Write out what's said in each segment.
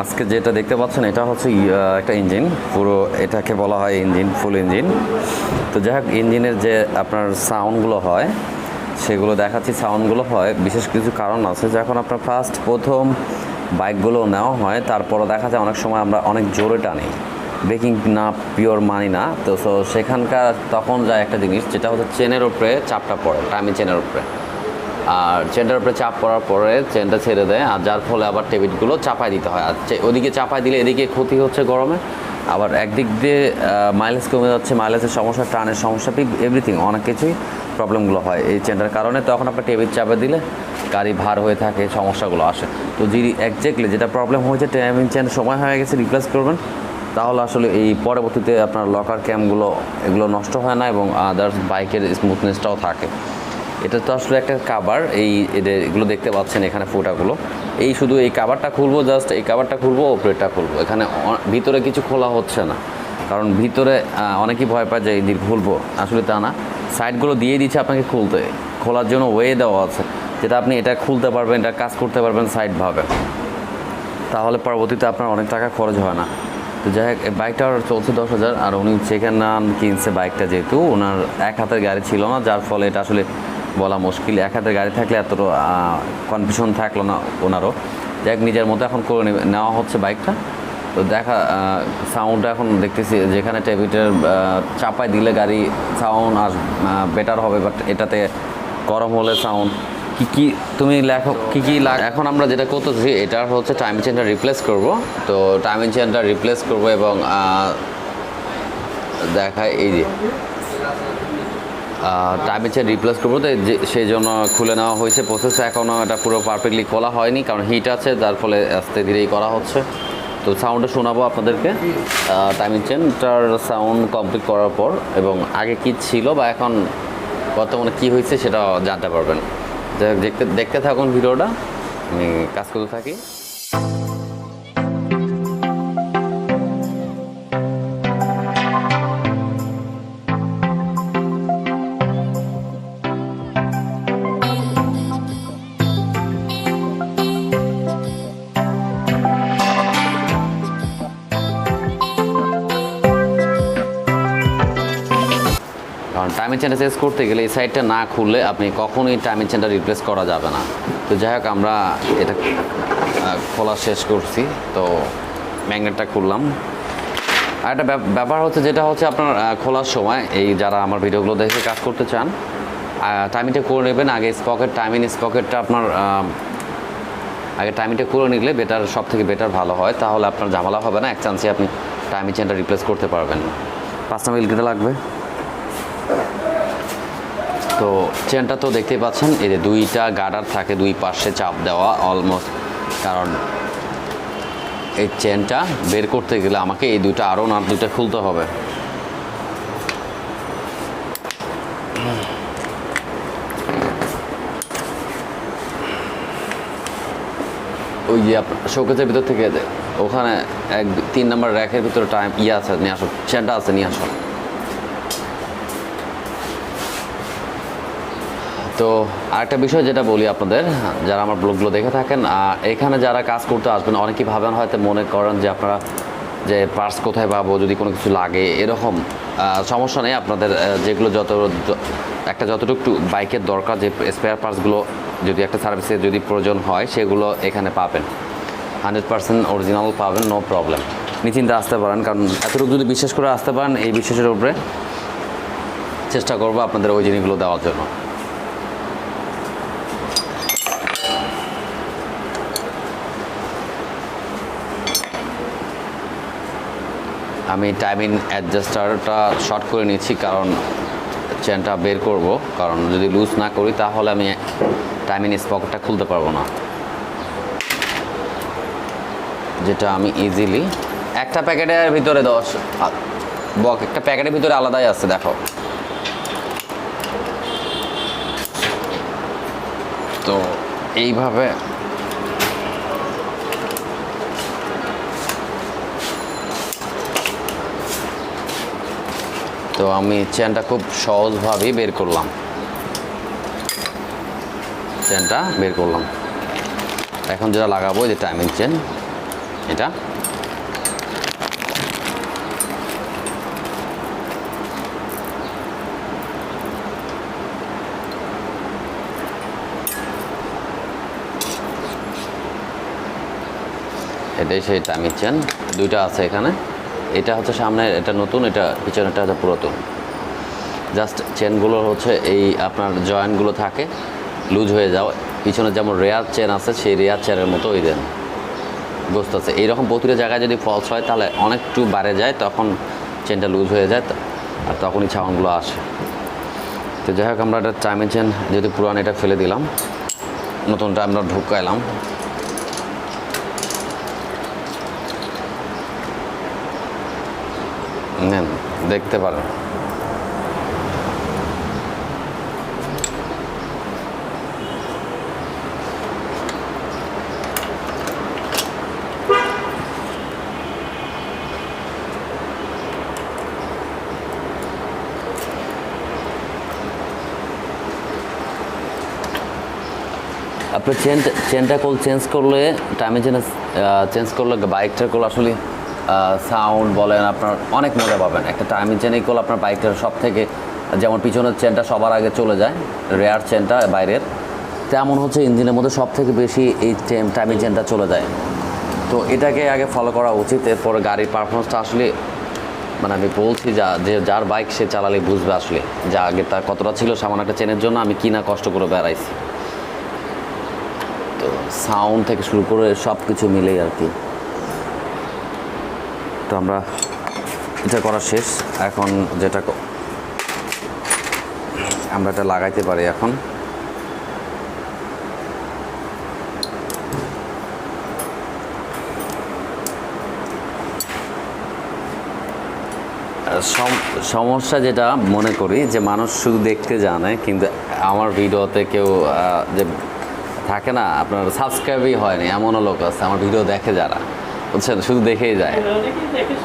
আজকে যেটা দেখতে পাচ্ছেন এটা হচ্ছে একটা ইঞ্জিন, পুরো এটাকে বলা হয় ইঞ্জিন, ফুল ইঞ্জিন। তো যাই হোক, ইঞ্জিনের যে আপনার সাউন্ডগুলো হয় সেগুলো দেখাচ্ছি। সাউন্ডগুলো হয় বিশেষ কিছু কারণ আছে। যখন আপনার প্রথম বাইকগুলো নেওয়া হয়, তারপরে দেখা যায় অনেক সময় আমরা অনেক জোরে টানি, ব্রেকিং না পিওর মানি না। তো সেখানকার তখন যায় একটা জিনিস, যেটা হচ্ছে চেনের উপরে চাপটা পড়ে, টাইমিং চেনের উপরে। আর চেনটার উপরে চাপ পড়ার পরে চেনটা ছেড়ে দেয়, আর যার ফলে আবার টেবিলগুলো চাপায় দিতে হয়। আর ওদিকে চাপায় দিলে এদিকে ক্ষতি হচ্ছে গরমে, আবার একদিক দিয়ে মাইলেজ কমে যাচ্ছে, মাইলেজের সমস্যা, টানের সমস্যা, এভরিথিং, অনেক কিছুই প্রবলেমগুলো হয় এই চেনটার কারণে। তখন আপনার টেবিল চাপে দিলে গাড়ি ভার হয়ে থাকে, সমস্যাগুলো আসে। তো যদি একজ্যাক্টলি যেটা প্রবলেম হয়েছে, টাইমিং চেন সময় হয়ে গেছে, রিপ্লেস করবেন, তাহলে আসলে এই পরবর্তীতে আপনার লকার ক্যামগুলো এগুলো নষ্ট হয় না, এবং আদার্স বাইকের স্মুথনেসটাও থাকে। এটা তো আসলে একটা কাভার, এগুলো দেখতে পাচ্ছেন এখানে ফোটাগুলো, এই শুধু এই কাভারটা খুলবো, জাস্ট এই কাভারটা খুলবো, ওপরেরটা খুলবো, এখানে ভিতরে কিছু খোলা হচ্ছে না। কারণ ভিতরে অনেকেই ভয় পায় যে এই দিক খুলবো, আসলে তা না, সাইডগুলো দিয়ে দিচ্ছে আপনাকে খোলার জন্য ওয়ে দেওয়া আছে, যেটা আপনি এটা খুলতে পারবেন, এটা কাজ করতে পারবেন সাইডভাবে, তাহলে পরবর্তীতে আপনার অনেক টাকা খরচ হয় না। তো যাই হোক, বাইকটার চলছে 10,000, আর উনি সেকেন্ড হ্যান্ড কিনছে বাইকটা, যেহেতু ওনার এক হাতের গাড়ি ছিল না, যার ফলে এটা আসলে বলা মুশকিল। এক হাতের গাড়ি থাকলে এত কনফিউশন থাকলো না ওনারও। যাই হোক, নিজের মতো এখন করে নেওয়া হচ্ছে বাইকটা। তো সাউন্ডটা এখন দেখতেছি, যেখানে টেবিলের চাপায় দিলে গাড়ি সাউন্ড বেটার হবে, বাট এটাতে গরম হলে সাউন্ড কি তুমি লেখো কি এখন আমরা যেটা করতেছি, এটা হচ্ছে টাইমিং চেনটা রিপ্লেস করব। তো টাইমিং চেনটা রিপ্লেস করব, এবং দেখায় এই যে টাইমিং চেন রিপ্লেস করবো, তো সেই জন্য খুলে নেওয়া হয়েছে। প্রসেস এখনও এটা পুরো পারফেক্টলি খোলা হয়নি, কারণ হিট আছে, যার ফলে আস্তে ধীরেই করা হচ্ছে। তো সাউন্ডটা শোনাবো আপনাদেরকে, টাইমিং চেনটার সাউন্ড কমপ্লিট করার পর, এবং আগে কি ছিল বা এখন বর্তমানে কী হয়েছে সেটা জানতে পারবেন। দেখতে থাকুন ভিডিওটা, আমি কাজ করতে থাকি। কারণ টাইমিং চেনটা চেঞ্জ করতে গেলে এই সাইডটা না খুললে আপনি কখনোই টাইমিং চেনটা রিপ্লেস করা যাবে না। তো যাই হোক, আমরা এটা খোলা শেষ করছি, তো ম্যাগনেটটা খুললাম। আর একটা ব্যাপার হচ্ছে, যেটা হচ্ছে আপনার খোলার সময়, এই যারা আমার ভিডিওগুলো দেখে কাজ করতে চান, টাইমিংটা করে নেবেন আগে। টাইমিং স্পকেটটা আপনার আগে টাইমিংটা করে নিলে সব থেকে বেটার ভালো হয়, তাহলে আপনার ঝামেলা হবে না, এক চান্সে আপনি টাইমিং চেনটা রিপ্লেস করতে পারবেন। 5টা মিল কেটে লাগবে। তো চেনটা তো দেখতেই পাচ্ছেন, এই যে 2টা গার্ডার থাকে, 2 পাশে চাপ দেওয়া অলমোস্ট, কারণ এই চেনটা বের করতে গেলে আমাকে এই 2টা আরও না 2টা খুলতে হবে। ওই যে আপনার শোকেসের ভিতর থেকে ওখানে 3 নম্বর র্যাকের ভিতরে আছে, নিয়ে আসো, চেনটা আছে, নিয়ে আসো। তো আরেকটা বিষয় যেটা বলি আপনাদের, যারা আমার ব্লগগুলো দেখে থাকেন, এখানে যারা কাজ করতে আসবেন, অনেকেই ভাবেন, হয়তো মনে করেন যে আপনারা যে পার্টস কোথায় পাবো যদি কোনো কিছু লাগে, এরকম সমস্যা নেই। আপনাদের যেগুলো যতটুকু বাইকের দরকার, যে স্পেয়ার পার্টসগুলো যদি একটা সার্ভিসের যদি প্রয়োজন হয়, সেগুলো এখানে পাবেন, 100% অরিজিনাল পাবেন, নো প্রবলেম। নিশ্চিন্তে আসতে পারেন, কারণ এতটুকু যদি বিশ্বাস করে আসতে পারেন, এই বিশ্বাসের উপরে চেষ্টা করবো আপনাদের ওই জিনিসগুলো দেওয়ার জন্য। আমি টাইমিং অ্যাডজাস্টারটা শর্ট করে নিচ্ছি, কারণ চেনটা বের করব, কারণ যদি লুজ না করি তাহলে আমি টাইমিং স্পকেটটা খুলতে পারবো না, যেটা আমি ইজিলি একটা প্যাকেটের ভিতরে একটা প্যাকেটের ভিতরে আলাদাই আছে, দেখো। তো এইভাবে তো আমি চেনটা খুব সহজভাবেই বের করলাম, এখন যেটা লাগাবো, যে টাইমিং চেন, এটা এটাই সেই টাইমিং চেন, দুইটা আছে এখানে। এটা হচ্ছে সামনে, এটা নতুন, এটা পিছনেরটা হচ্ছে পুরাতন। জাস্ট চেনগুলো হচ্ছে এই আপনার জয়েন্টগুলো থাকে লুজ হয়ে যাও, পিছনে যেমন রেয়ার চেন আছে সেই রেয়ার চেনের মতো ওই দেন গোস্ত আছে। এইরকম প্রতিটা জায়গায় যদি ফলস হয় তাহলে অনেকটু বাড়ে যায়, তখন চেনটা লুজ হয়ে যায় আর তখনই ছাউনগুলো আসে। তো যাই হোক, আমরা একটা টাইমিং চেন যেহেতু পুরান, এটা ফেলে দিলাম, নতুনটা আমরা ঢুকাইলাম। নেন দেখতে পারেন। আপনি চেনটা চেঞ্জ করলে, টাইমে চেঞ্জ করলে বাইকটার করলে আসলে সাউন্ড বলেন আপনার অনেক মজা পাবেন। একটা টাইমিং চেনেই করলে আপনার বাইকটার সব থেকে, যেমন পিছনের চেনটা সবার আগে চলে যায়, রেয়ার চেনটা বাইরের, তেমন হচ্ছে ইঞ্জিনের মধ্যে সব থেকে বেশি এই টাইমিং চেনটা চলে যায়। তো এটাকে আগে ফলো করা উচিত, এরপরে গাড়ির পারফরমেন্সটা আসলে মানে আমি বলছি যে যার বাইক সে চালালে বুঝবে আসলে যা আগে তার কতটা ছিল সামান্য একটা চেনের জন্য আমি কি না কষ্ট করে বেড়াইছি। তো সাউন্ড থেকে শুরু করে সব কিছু মিলেই আর কি। তো আমরা এটা করা শেষ, এখন যেটা আমরা এটা লাগাইতে পারি এখন। সমস্যা যেটা মনে করি যে মানুষ শুধু দেখতে জানে, কিন্তু আমার ভিডিওতে কেউ যে থাকে না, আপনার সাবস্ক্রাইবই হয়নি এমনও লোক আছে আমার ভিডিও দেখে যারা, বুঝছেন, শুধু দেখেই যায়,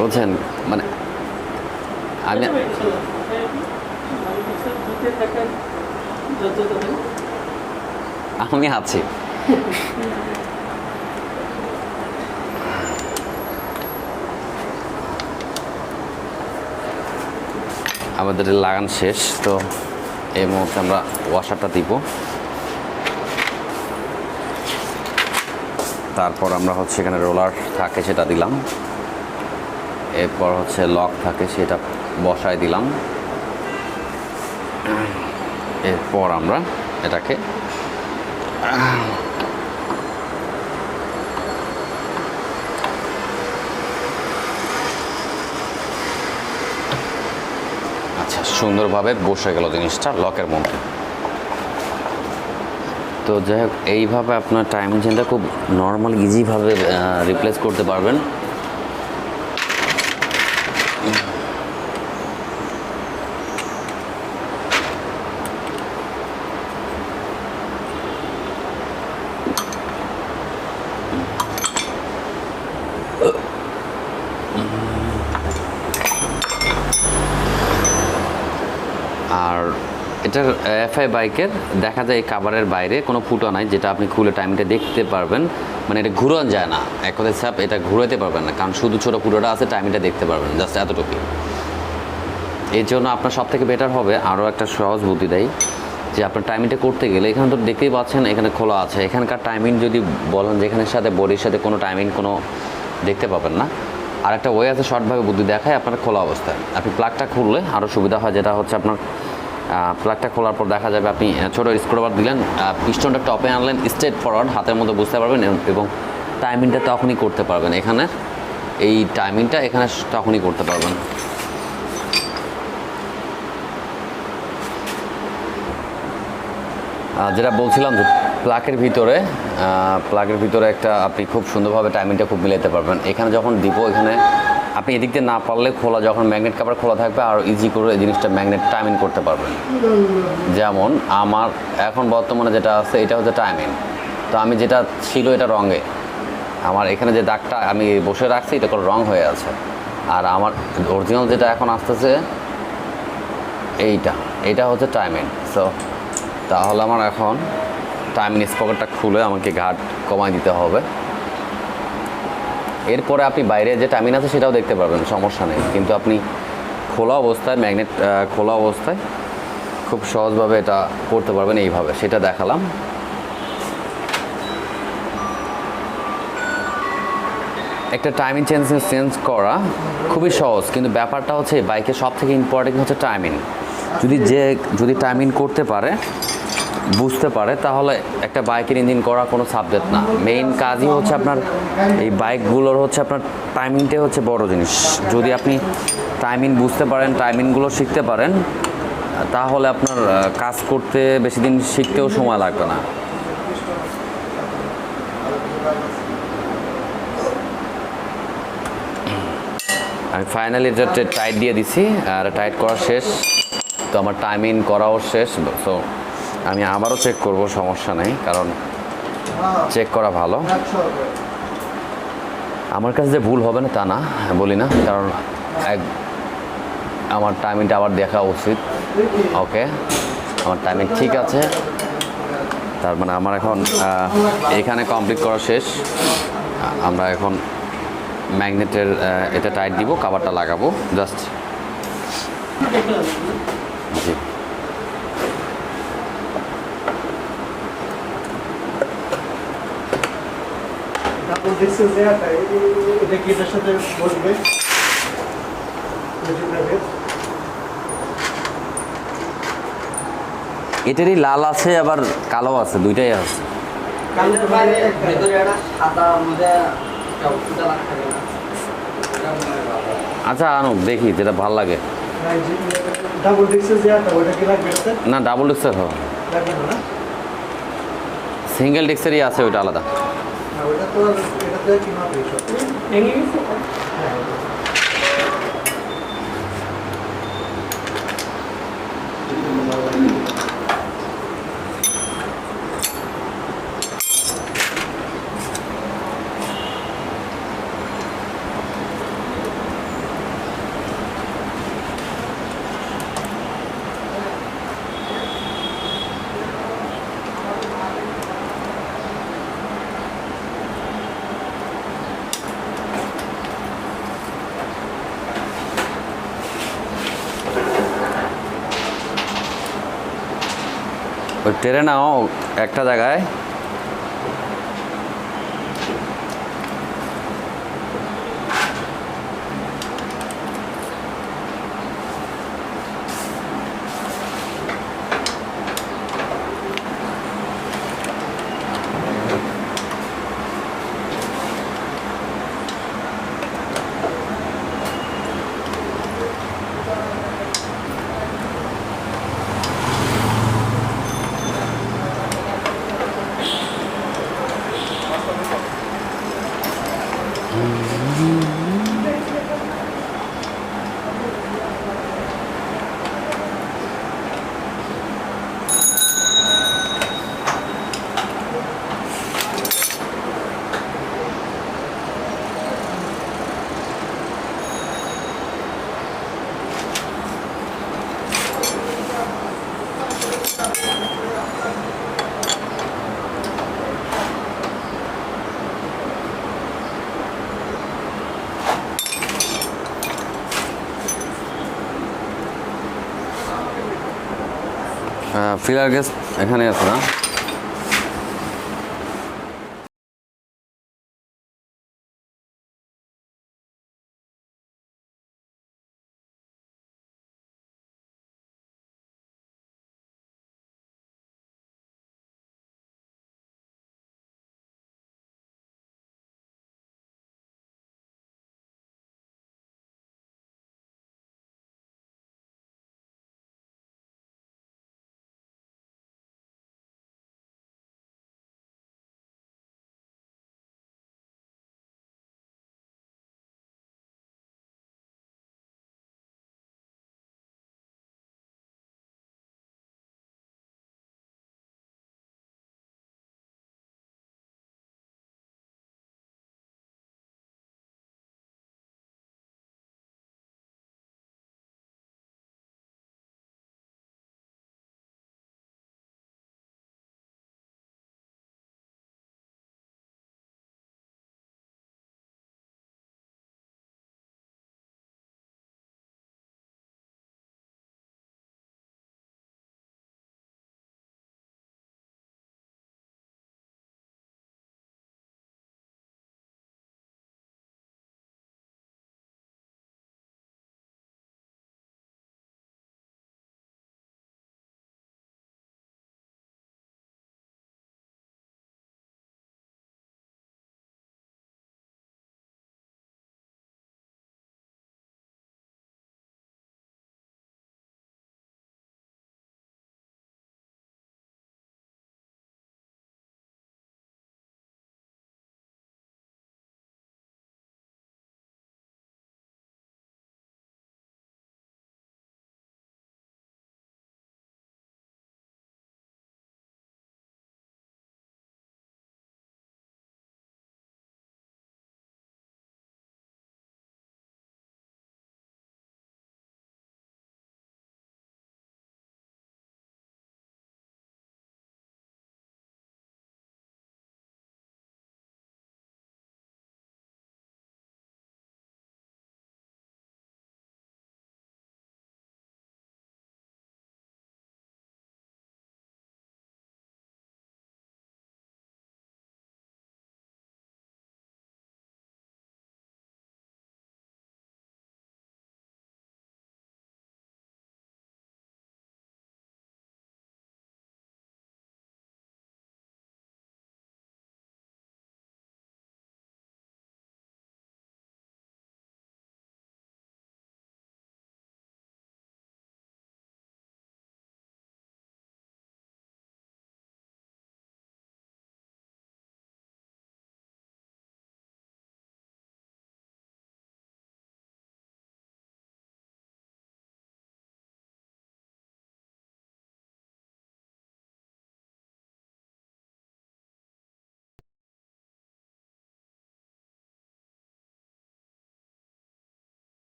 বুঝছেন। মানে আমি আছি। আমাদের লাগান শেষ, তো এই মুহূর্তে আমরা ওয়াশারটা দিব। তারপর আমরা হচ্ছে এখানে রোলার থাকে সেটা দিলাম, এরপর হচ্ছে লক থাকে সেটা বসায় দিলাম, এরপর আমরা এটাকে আচ্ছা সুন্দরভাবে বসে গেল জিনিসটা লকের মধ্যে। তো যাই হোক, এইভাবে আপনার টাইমিং চেনটা খুব নর্মাল ইজিভাবে রিপ্লেস করতে পারবেন। আর এটার এফআই বাইকের দেখা যায় এই কাভারের বাইরে কোনো ফুটো নাই, যেটা আপনি খুলে টাইমটা দেখতে পারবেন, মানে এটা ঘুরান যায় না, এক কথায় স্যাপ এটা ঘুরাতে পারবেন না, কারণ শুধু ছোটো ফুটোটা আছে, টাইমটা দেখতে পারবেন জাস্ট এতটুকু। এর জন্য আপনার সব থেকে বেটার হবে, আরও একটা সহজ বুদ্ধি দেয়, যে আপনার টাইমিংটা করতে গেলে এখানে তো দেখতেই পাচ্ছেন এখানে খোলা আছে, এখানকার টাইমিং যদি বলেন যেখানের সাথে বডির সাথে কোনো টাইমিং কোনো দেখতে পাবেন না। আর একটা ওয়ে আছে শর্টভাবে বুদ্ধি দেখায় আপনার খোলা অবস্থায়, আপনি প্লাগটা খুললে আরও সুবিধা হয়, যেটা হচ্ছে আপনার প্লাগটা খোলার পর দেখা যাবে আপনি ছোটো স্ক্রুড্রাইভার দিলেন, পিস্টনটা টপে আনলেন, স্ট্রেট ফরওয়ার্ড হাতের মধ্যে বুঝতে পারবেন, এবং টাইমিংটা তখনই করতে পারবেন, এখানে এই টাইমিংটা এখানে তখনই করতে পারবেন। যেটা বলছিলাম যে প্লাগের ভিতরে একটা আপনি খুব সুন্দরভাবে টাইমিংটা খুব মিলাতে পারবেন। এখানে যখন দিব, এখানে আপনি এদিক দিয়ে না পারলে খোলা, যখন ম্যাগনেট কাভার খোলা থাকবে আর ইজি করে এই জিনিসটা ম্যাগনেট টাইমিং করতে পারবেন। যেমন আমার এখন বর্তমানে যেটা আছে এটা হচ্ছে টাইমিং, তো আমি যেটা ছিল এটা রঙে, আমার এখানে যে দাগটা আমি বসে রাখছি এটা করে রং হয়ে আছে, আর আমার অরিজিনাল যেটা এখন আসতেছে এইটা হচ্ছে টাইমিং। সো তাহলে আমার এখন টাইমিং স্পকেটটা খুলে আমাকে ঘাট কমাই দিতে হবে, এরপরে আপনি বাইরে যে টাইমিং আছে সেটাও দেখতে পারবেন, সমস্যা নেই। কিন্তু আপনি খোলা অবস্থায়, ম্যাগনেট খোলা অবস্থায় খুব সহজভাবে এটা করতে পারবেন এইভাবে, সেটা দেখালাম। একটা টাইমিং চেঞ্জ করা খুবই সহজ, কিন্তু ব্যাপারটা হচ্ছে বাইকের সব থেকে ইম্পর্টেন্ট হচ্ছে টাইমিং। যদি টাইমিং করতে পারে, বুঝতে পারে, তাহলে একটা বাইকের ইঞ্জিন করা কোনো সাবজেক্ট না। মেইন কাজই হচ্ছে আপনার এই বাইকগুলোর হচ্ছে আপনার টাইমিংটাই হচ্ছে বড় জিনিস। যদি আপনি টাইমিং বুঝতে পারেন, টাইমিংগুলো শিখতে পারেন, তাহলে আপনার কাজ করতে বেশি দিন শিখতেও সময় লাগবে না। আমি ফাইনালি এটা টাইট দিয়ে দিছি, আর টাইট করা শেষ। তো আমার টাইমিং করাও শেষ। সো আমি আবারও চেক করব, সমস্যা নেই, কারণ চেক করা ভালো। আমার কাছে যে ভুল হবে না তা না, বলি না, কারণ আমার টাইমিংটা আবার দেখা উচিত। ওকে, আমার টাইমিং ঠিক আছে, তার মানে আমার এখন এখানে কমপ্লিট করা শেষ। আমরা এখন ম্যাগনেটের এটা টাইট দিব, কভারটা লাগাবো জাস্ট। জি, এটারই লাল আছে আবার কালো আছে, দুইটাই আছে। আচ্ছা আনুক, দেখি যেটা ভাল লাগে। না, ডাবল ডিক্সের হবে, সিঙ্গেল ডিক্সেরই আছে, ওইটা আলাদা। ওই টেরে নাও একটা জায়গায়। ফিলার গ্যাস এখানে আছে না?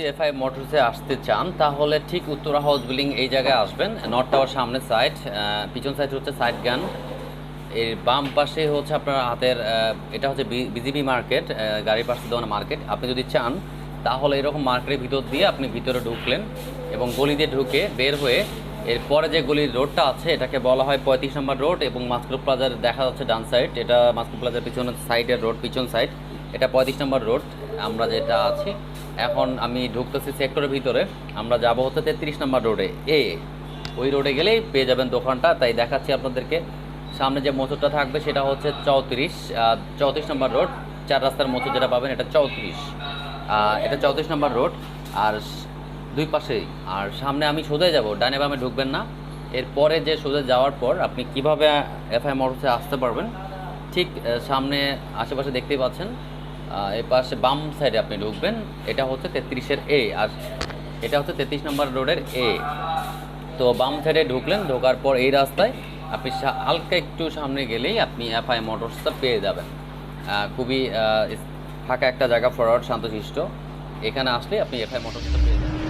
যদি এফআই মোটরসে আসতে চান তাহলে ঠিক উত্তরা হাউস বিল্ডিং এই জায়গায় আসবেন। নর্থ টাওয়ার সামনে সাইড, পিছন সাইড হচ্ছে সাইড গান, এর বাম পাশে হচ্ছে আপনার হাতের এটা হচ্ছে বিজিবি মার্কেট, গাড়ির পাশে দেওয়ানো মার্কেট। আপনি যদি চান তাহলে এরকম মার্কেটের ভিতর দিয়ে আপনি ভিতরে ঢুকলেন এবং গলি দিয়ে ঢুকে বের হয়ে এরপরে যে গলির রোডটা আছে এটাকে বলা হয় 35 নম্বর রোড এবং মাস্কো প্লাজার দেখা যাচ্ছে ডান সাইড, এটা মাস্কো প্লাজার পিছনের সাইডের রোড, পিছন সাইড এটা 35 নম্বর রোড আমরা যেটা আছি। এখন আমি ঢুকতেছি সেক্টরের ভিতরে, আমরা যাব হচ্ছে 33 নম্বর রোডে, ওই রোডে গেলেই পেয়ে যাবেন দোকানটা। তাই দেখাচ্ছি আপনাদেরকে, সামনে যে মোচরটা থাকবে সেটা হচ্ছে 34 নম্বর রোড, 4 রাস্তার মোচর যেটা পাবেন এটা 34, এটা 34 নম্বর রোড। আর দুই পাশেই, আর সামনে আমি সোজাই যাব, ডানে বামে ঢুকবেন না। এরপরে যে সোজা যাওয়ার পর আপনি কিভাবে এফআই মোটরসে আসতে পারবেন, ঠিক সামনে আশেপাশে দেখতেই পাচ্ছেন, এই পাশে বাম সাইডে আপনি ঢুকবেন, এটা হচ্ছে 33-এর আর এটা হচ্ছে 33 নম্বর রোডের তো বাম সাইডে ঢুকলেন, ঢোকার পর এই রাস্তায় আপনি হালকা একটু সামনে গেলেই আপনি এফআই মোটরসটা পেয়ে যাবেন। খুবই ফাঁকা একটা জায়গা, ফরওয়ার্ড শান্তশিষ্ট, এখানে আসলে আপনি এফআই মোটরসটা পেয়ে যাবেন।